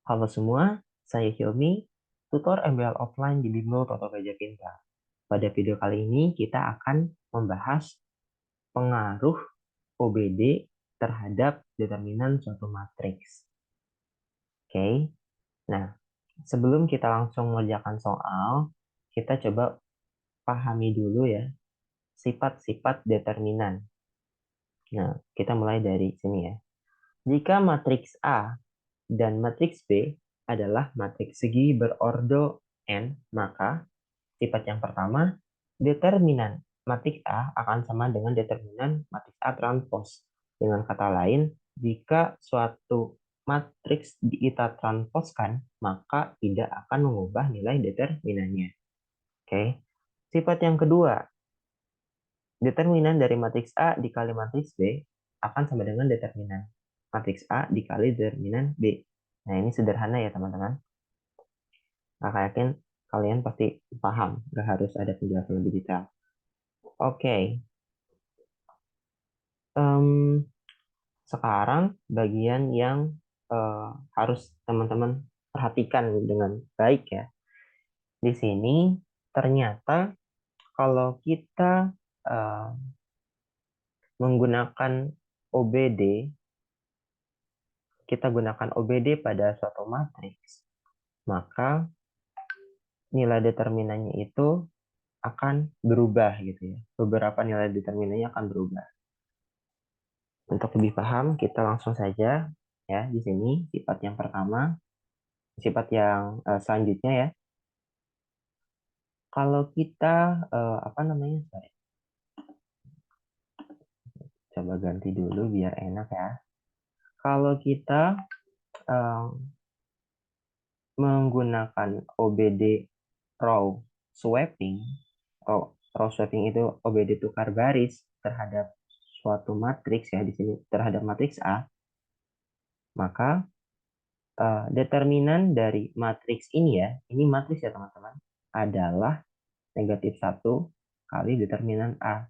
Halo semua, saya Hilmi, tutor MBL offline di Bimbel Toto Gajah Pintar. Pada video kali ini kita akan membahas pengaruh OBD terhadap determinan suatu matriks. Oke, nah sebelum kita langsung mengerjakan soal, kita coba pahami dulu ya sifat-sifat determinan. Nah, kita mulai dari sini ya. Jika matriks A dan matriks B adalah matriks segi berordo n, maka sifat yang pertama, determinan matriks A akan sama dengan determinan matriks A transpos. Dengan kata lain, jika suatu matriks kita transposkan, maka tidak akan mengubah nilai determinannya. Oke. Sifat yang kedua, determinan dari matriks A dikali matriks B akan sama dengan determinan matriks A dikali determinan B. Nah, ini sederhana ya, teman-teman. Kakak yakin kalian pasti paham, nggak harus ada penjelasan lebih detail. Oke, sekarang bagian yang harus teman-teman perhatikan dengan baik ya. Di sini ternyata kalau kita eh, menggunakan OBD, kita gunakan OBD pada suatu matriks, maka nilai determinannya itu akan berubah gitu ya. Beberapa nilai determinannya akan berubah. Untuk lebih paham, kita langsung saja ya di sini sifat yang pertama, sifat yang selanjutnya ya. Kalau kita apa namanya? Sorry. Coba ganti dulu biar enak ya. Kalau kita eh, menggunakan OBD row swapping, row swapping itu OBD tukar baris terhadap suatu matriks ya di sini terhadap matriks A, maka determinan dari matriks ini ya, ini matriks ya teman-teman, adalah negatif 1 kali determinan A.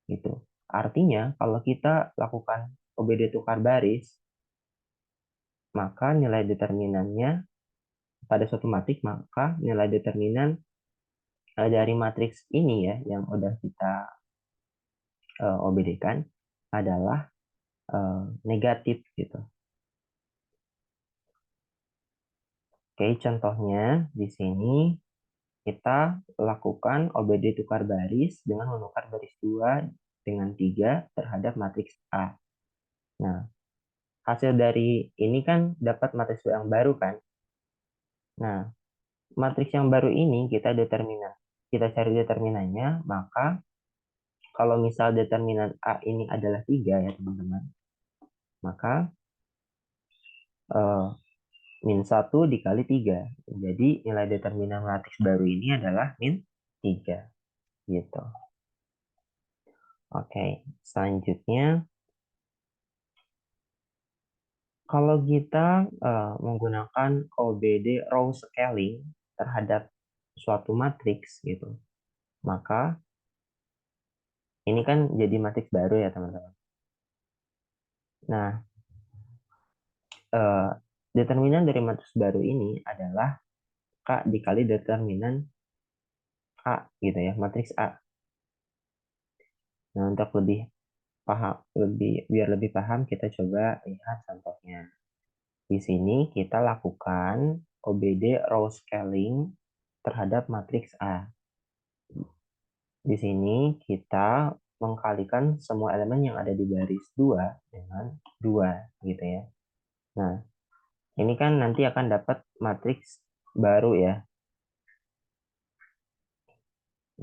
Gitu. Artinya, kalau kita lakukan OBD tukar baris, maka nilai determinannya pada suatu matriks, maka nilai determinan dari matriks ini ya, yang udah kita OBD-kan, adalah negatif gitu. Oke, contohnya di sini kita lakukan OBD tukar baris dengan menukar baris 2 dengan 3 terhadap matriks A. Nah, hasil dari ini kan dapat matriks yang baru kan? Nah, matriks yang baru ini kita cari determinannya, maka kalau misal determinan A ini adalah 3 ya teman-teman, maka eh, min 1 dikali 3. Jadi nilai determinan matriks baru ini adalah min 3 gitu. Oke, selanjutnya kalau kita menggunakan OBD row scaling terhadap suatu matriks gitu, maka ini kan jadi matriks baru ya teman-teman. Nah, eh, determinan dari matriks baru ini adalah K dikali determinan A gitu ya, matriks A. Nah, untuk lebih paham, biar lebih paham, kita coba lihat contohnya. Di sini kita lakukan OBD row scaling terhadap matriks A. Di sini kita mengkalikan semua elemen yang ada di baris 2 dengan 2 gitu ya. Nah, ini kan nanti akan dapat matriks baru ya.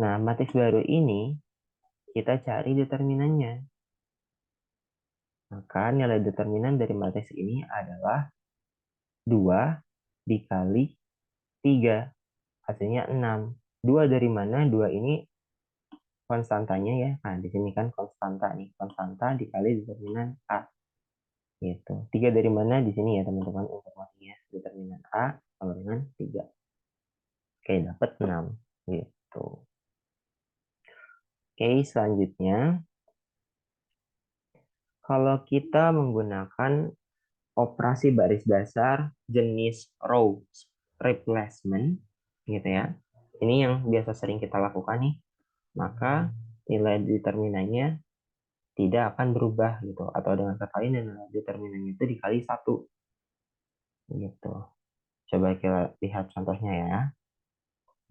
Nah, matriks baru ini kita cari determinannya. Maka nilai determinan dari matriks ini adalah 2 dikali 3. Hasilnya 6. 2 dari mana? 2 ini konstantanya ya. Nah, di sini kan konstanta nih. Konstanta dikali determinan A. Gitu. 3 dari mana? Di sini ya teman-teman informasinya. Determinan A sama dengan 3. Oke, dapat 6. Gitu. Oke, selanjutnya. Kalau kita menggunakan operasi baris dasar jenis row replacement gitu ya. Ini yang biasa sering kita lakukan nih. Maka nilai determinannya tidak akan berubah gitu, atau dengan kata lain nilai determinannya itu dikali 1 gitu. Coba kita lihat contohnya ya.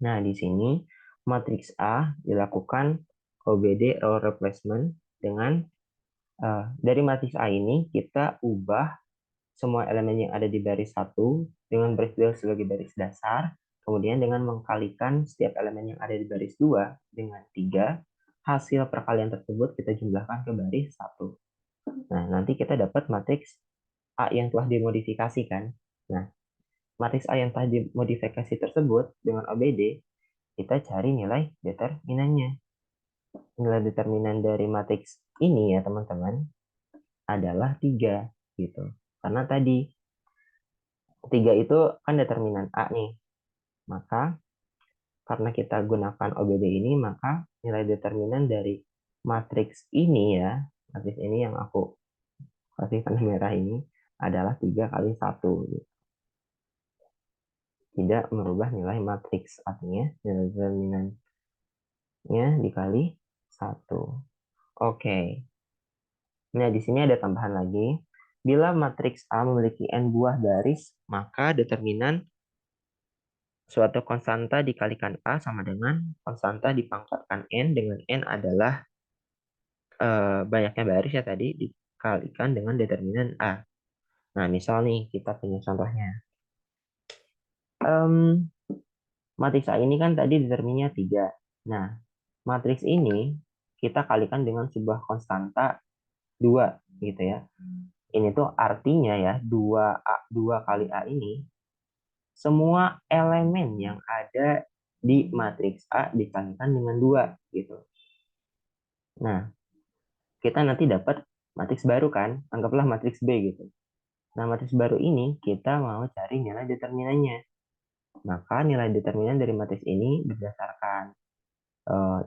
Nah, di sini matriks A dilakukan OBD row replacement dengan dari matriks A ini kita ubah semua elemen yang ada di baris 1 dengan baris 2 sebagai baris dasar, kemudian dengan mengkalikan setiap elemen yang ada di baris 2 dengan 3, hasil perkalian tersebut kita jumlahkan ke baris 1. Nah, nanti kita dapat matriks A yang telah dimodifikasikan. Nah, matriks A yang telah dimodifikasi tersebut dengan OBD, kita cari nilai determinannya. Nilai determinan dari matriks ini ya teman-teman adalah 3 gitu. Karena tadi 3 itu kan determinan A nih. Maka karena kita gunakan OBD ini, maka nilai determinan dari matriks ini ya, matriks ini yang aku kasih tanda merah ini adalah 3 kali 1. Tidak merubah nilai matriks, artinya nilai determinannya dikali 1. Oke. Nah, di sini ada tambahan lagi. Bila matriks A memiliki n buah baris, maka determinan suatu konstanta dikalikan A sama dengan konstanta dipangkatkan N, dengan N adalah banyaknya baris ya tadi, dikalikan dengan determinan A. Nah, misal nih kita punya contohnya. Matriks A ini kan tadi determinnya 3. Nah, matriks ini kita kalikan dengan sebuah konstanta 2 gitu ya. Ini tuh artinya ya 2 kali A ini semua elemen yang ada di matriks A dikalikan dengan 2 gitu. Nah, kita nanti dapat matriks baru kan, anggaplah matriks B gitu. Nah, matriks baru ini kita mau cari nilai determinannya. Maka nilai determinan dari matriks ini berdasarkan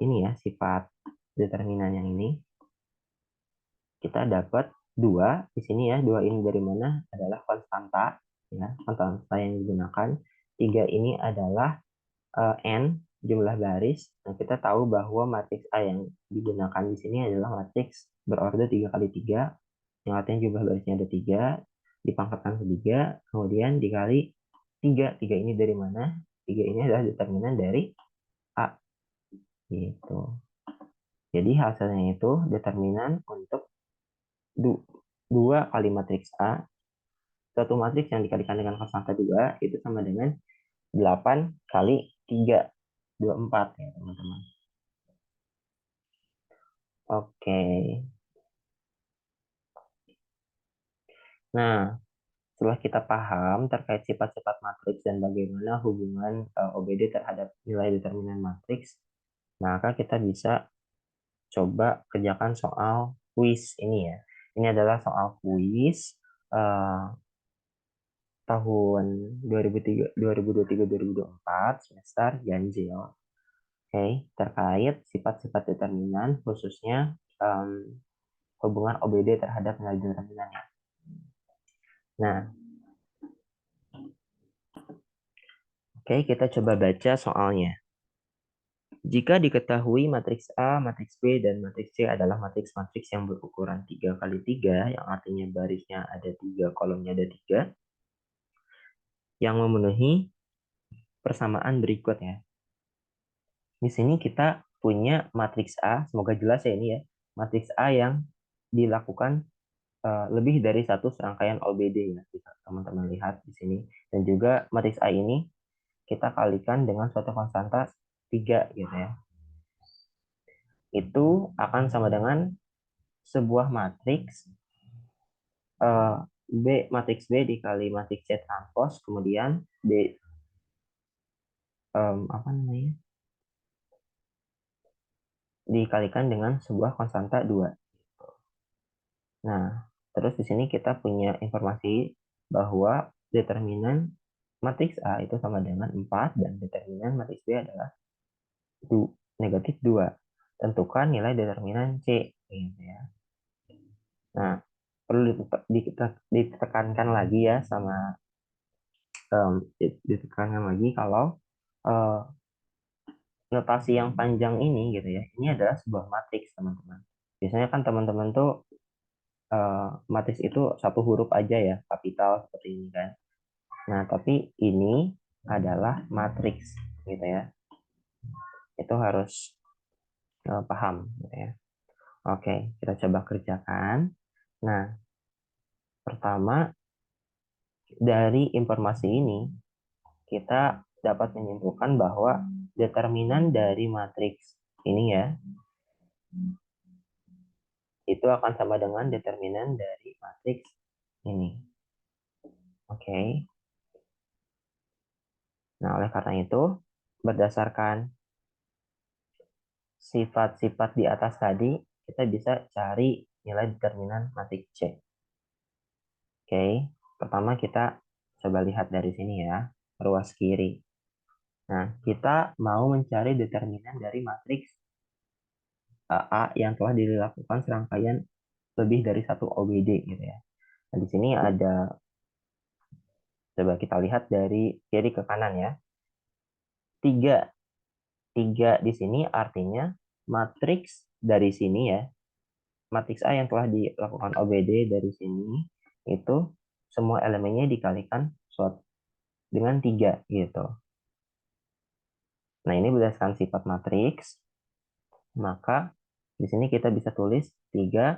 ini ya, sifat determinan yang ini. Kita dapat 2 di sini ya. 2 ini dari mana? Adalah konstanta ya, konstanta yang digunakan. 3 ini adalah N jumlah baris. Nah, kita tahu bahwa matriks A yang digunakan di sini adalah matriks berorder 3 kali 3, yang artinya jumlah barisnya ada 3, dipangkatkan ke 3, kemudian dikali 3. 3 ini dari mana? 3 ini adalah determinan dari A. Gitu. Jadi hasilnya itu determinan untuk 2 kali matriks A. Suatu matriks yang dikalikan dengan konstanta 2 itu sama dengan 8 kali 3. 24 ya teman-teman. Oke. Nah, setelah kita paham terkait sifat-sifat matriks dan bagaimana hubungan OBD terhadap nilai determinan matriks, maka kita bisa coba kerjakan soal kuis ini ya. Ini adalah soal kuis tahun 2023-2024 semester ganjil. Oke, terkait sifat-sifat determinan khususnya hubungan OBD terhadap nilai determinannya. Nah, oke, kita coba baca soalnya. Jika diketahui matriks A, matriks B, dan matriks C adalah matriks-matriks yang berukuran 3 kali 3, yang artinya barisnya ada 3, kolomnya ada 3, yang memenuhi persamaan berikut ya. Di sini kita punya matriks A, semoga jelas ya ini ya, matriks A yang dilakukan lebih dari satu serangkaian OBD ya, bisa teman-teman lihat di sini. Dan juga matriks A ini kita kalikan dengan suatu konstanta 3 gitu ya. Itu akan sama dengan sebuah matriks matriks B dikali matriks C transpos, kemudian B apa namanya? Dikalikan dengan sebuah konstanta 2. Nah, terus di sini kita punya informasi bahwa determinan matriks A itu sama dengan 4 dan determinan matriks B adalah negatif 2. Tentukan nilai determinan C gitu ya. Nah, perlu ditekankan lagi ya ditekankan lagi kalau eh, notasi yang panjang ini gitu ya, ini adalah sebuah matriks teman-teman. Biasanya kan teman-teman tuh matriks itu satu huruf aja ya, kapital seperti ini kan. Nah, tapi ini adalah matriks gitu ya. Itu harus paham gitu ya. Oke, kita coba kerjakan. Nah, pertama dari informasi ini kita dapat menyimpulkan bahwa determinan dari matriks ini ya, itu akan sama dengan determinan dari matriks ini. Oke. Nah, oleh karena itu, berdasarkan sifat-sifat di atas tadi, kita bisa cari nilai determinan matriks C. Oke, pertama kita coba lihat dari sini ya, ruas kiri. Nah, kita mau mencari determinan dari matriks A yang telah dilakukan serangkaian lebih dari satu OBD gitu ya. Nah, di sini ada, coba kita lihat dari kiri ke kanan ya. 3. 3 di sini artinya matriks dari sini ya. Matriks A yang telah dilakukan OBD dari sini itu semua elemennya dikalikan dengan 3 gitu. Nah, ini berdasarkan sifat matriks, maka di sini kita bisa tulis 3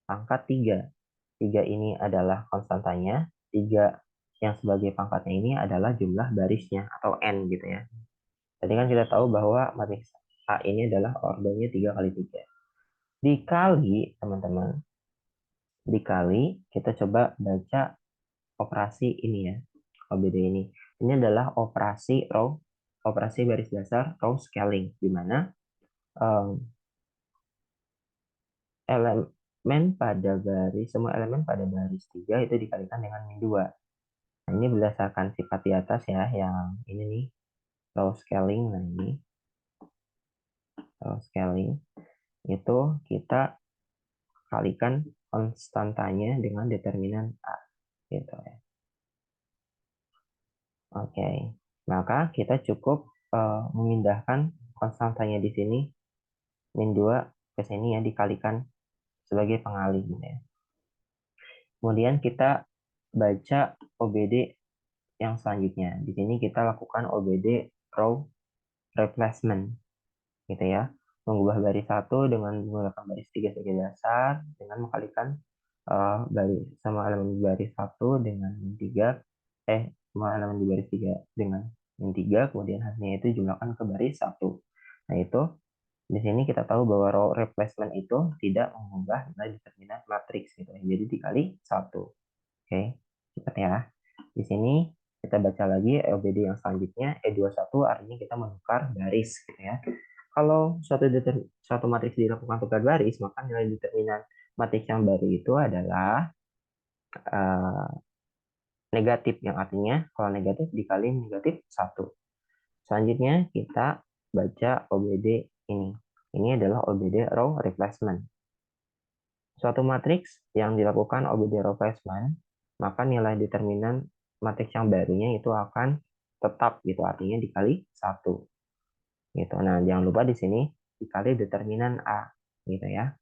pangkat 3. 3 ini adalah konstantanya, 3 yang sebagai pangkatnya ini adalah jumlah barisnya atau n gitu ya. Tadi kan kita tahu bahwa matriks A ini adalah ordernya 3 kali 3. Dikali, teman-teman, dikali, kita coba baca operasi ini ya, OBD ini. Ini adalah operasi baris dasar row scaling, di mana semua elemen pada baris 3 itu dikalikan dengan min 2. Nah, ini berdasarkan sifat di atas ya, yang ini nih, row scaling. Nah, ini row scaling itu kita kalikan konstantanya dengan determinan A gitu ya. Oke, maka kita cukup memindahkan konstantanya di sini min 2 ke sini ya, dikalikan sebagai pengalih gitu ya. Kemudian kita baca OBD yang selanjutnya. Di sini kita lakukan OBD row replacement gitu ya. Mengubah baris 1 dengan menggunakan baris 3 sebagai dasar dengan mengkalikan baris sama elemen di baris 1 dengan min 3 semua elemen di baris 3 dengan min 3, kemudian hasilnya itu jumlahkan ke baris 1. Nah, itu di sini kita tahu bahwa row replacement itu tidak mengubah nilai determinan matriks gitu ya. Jadi dikali 1. Oke, cepat ya. Di sini kita baca lagi OBD yang selanjutnya, E21 artinya kita menukar baris gitu ya. Kalau suatu matriks dilakukan tukar baris, maka nilai determinan matriks yang baru itu adalah negatif, yang artinya kalau negatif dikali negatif 1. Selanjutnya kita baca OBD ini. Ini adalah OBD row replacement. Suatu matriks yang dilakukan OBD row replacement, maka nilai determinan matriks yang barunya itu akan tetap gitu, artinya dikali 1. Gitu. Nah, jangan lupa di sini dikali determinan A gitu ya.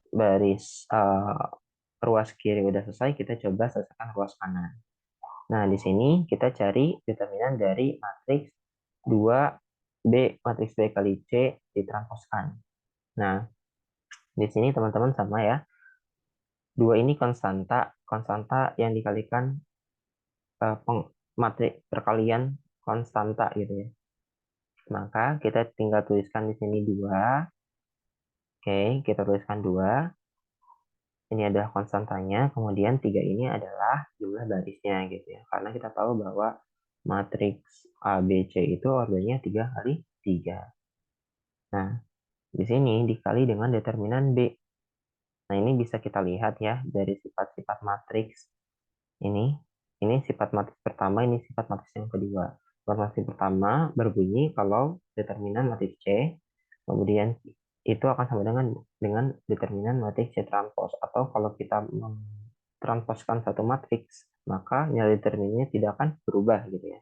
Baris ruas kiri udah selesai, kita coba selesaikan ruas kanan. Nah, di sini kita cari determinan dari matriks 2B, matriks B kali C ditransposkan. Nah, di sini teman-teman sama ya. 2 ini konstanta yang dikalikan matriks perkalian konstanta gitu ya. Maka kita tinggal tuliskan di sini 2. Oke, kita tuliskan 2. Ini adalah konstantanya, kemudian 3 ini adalah jumlah barisnya gitu ya. Karena kita tahu bahwa matriks A, B, C itu ordernya 3 kali 3. Nah, di sini dikali dengan determinan B. Nah, ini bisa kita lihat ya dari sifat-sifat matriks ini. Ini sifat matriks pertama, ini sifat matriks yang kedua. Sifat matriks pertama berbunyi kalau determinan matriks C, kemudian itu akan sama dengan determinan matriks C transpose, atau kalau kita mentranspozkan satu matriks, maka nilai determinannya tidak akan berubah gitu ya.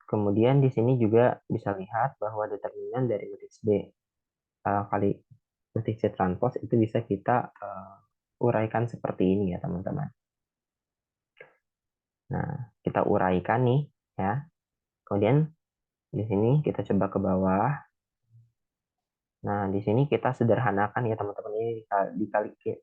Kemudian di sini juga bisa lihat bahwa determinan dari matriks B kali matriks C transpose itu bisa kita uraikan seperti ini ya teman-teman. Nah, kita uraikan nih ya. Kemudian di sini kita coba ke bawah. Nah, di sini kita sederhanakan ya teman-teman, ini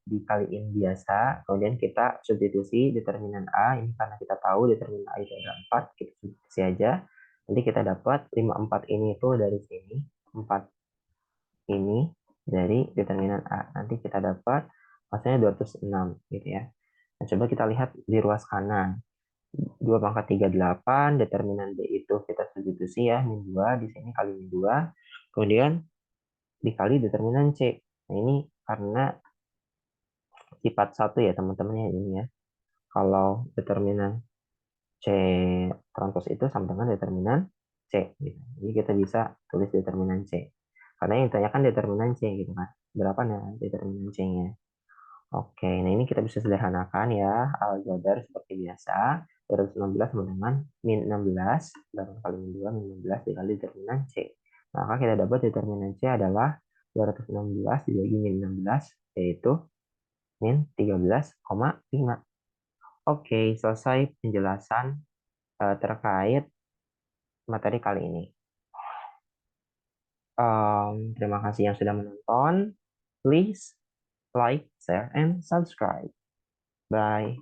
dikaliin biasa, kemudian kita substitusi determinan A, ini karena kita tahu determinan A itu ada 4, kita substitusi aja. Nanti kita dapat 54 ini itu dari sini, 4 ini dari determinan A. Nanti kita dapat hasilnya 206 gitu ya. Nah, coba kita lihat di ruas kanan. 2 pangkat 38, determinan B itu kita substitusi ya, min 2, di sini kali min 2. Kemudian dikali determinan C. Nah, ini karena sifat satu ya teman-teman ya ini ya. Kalau determinan C transpose itu sama dengan determinan C gitu. Jadi kita bisa tulis determinan C. Karena yang ditanyakan determinan C gitu kan. Berapa nih determinan C-nya? Oke, nah ini kita bisa sederhanakan ya. Aljabar seperti biasa. 216 sama dengan min 16. 8 kali min 2, min 16 dikali determinan C. Maka kita dapat determinan C adalah 216 dibagi min 16, yaitu min 13,5. Oke, selesai penjelasan terkait materi kali ini. Terima kasih yang sudah menonton. Please like, share, and subscribe. Bye.